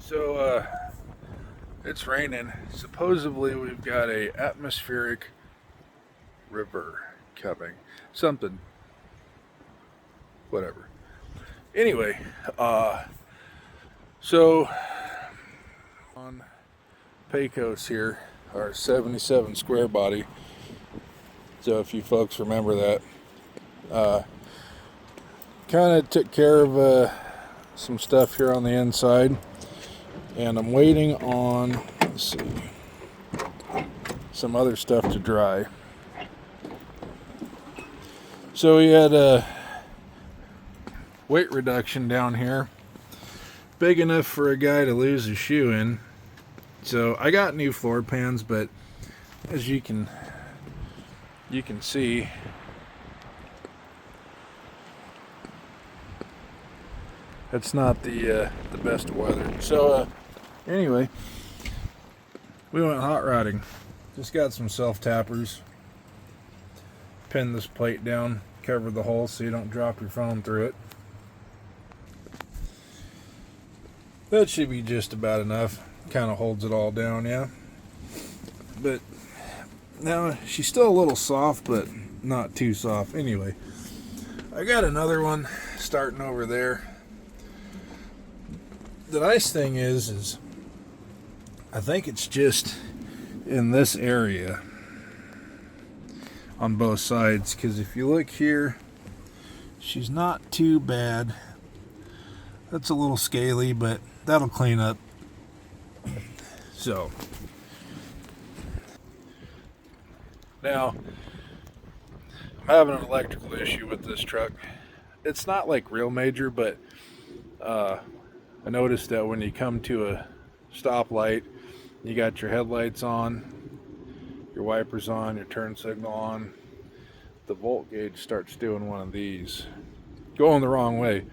So it's raining. Supposedly we've got a atmospheric river coming. Something. Whatever. Anyway, so on Pecos here, our 77 square body. So if you folks remember that, kind of took care of some stuff here on the inside, and I'm waiting on, let's see, some other stuff to dry. So we had a weight reduction down here, big enough for a guy to lose a shoe in. So I got new floor pans, but as you can see, it's not the best of weather. So anyway, we went hot rodding. Just got some self tappers. Pin this plate down, cover the hole so you don't drop your phone through it. That should be just about enough. Kind of holds it all down, yeah. But now she's still a little soft, but not too soft. Anyway, I got another one starting over there. The nice thing is I think it's just in this area on both sides, because if you look here, she's not too bad. That's a little scaly, but that'll clean up. So now I'm having an electrical issue with this truck. It's not like real major, but I noticed that when you come to a stoplight, you got your headlights on, your wipers on, your turn signal on, the volt gauge starts doing one of these, going the wrong way.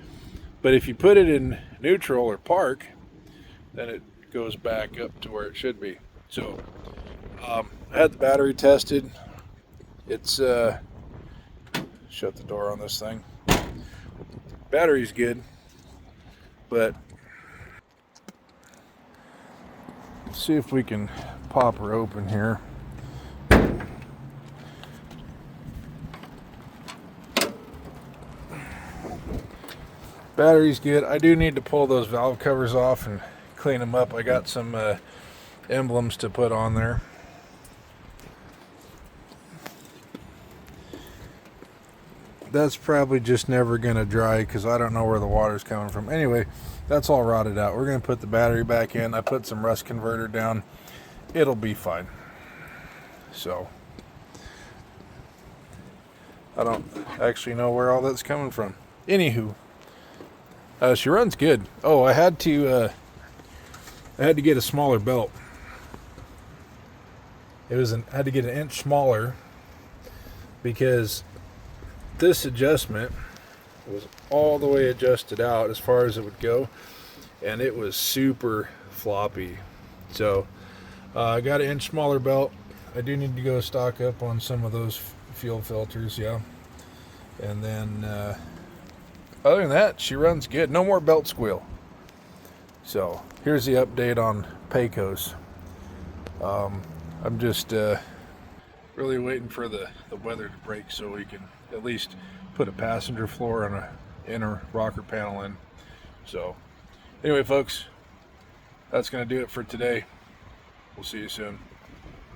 But if you put it in neutral or park, then it goes back up to where it should be. So I had the battery tested. It's shut the door on this thing. Battery's good, but let's see if we can pop her open here. Battery's good. I do need to pull those valve covers off and clean them up. I got some emblems to put on there. That's probably just never gonna dry because I don't know where the water's coming from. Anyway, that's all rotted out. We're gonna put the battery back in. I put some rust converter down. It'll be fine. So I don't actually know where all that's coming from. Anywho, she runs good. Oh, I had to get a smaller belt. I had to get an inch smaller because this adjustment was all the way adjusted out as far as it would go, and it was super floppy. So I got an inch smaller belt. I do need to go stock up on some of those fuel filters, yeah. And then other than that, she runs good. No more belt squeal. So here's the update on Pecos. I'm just really waiting for the weather to break so we can at least put a passenger floor and a inner rocker panel in. So anyway, folks, that's going to do it for today. We'll see you soon.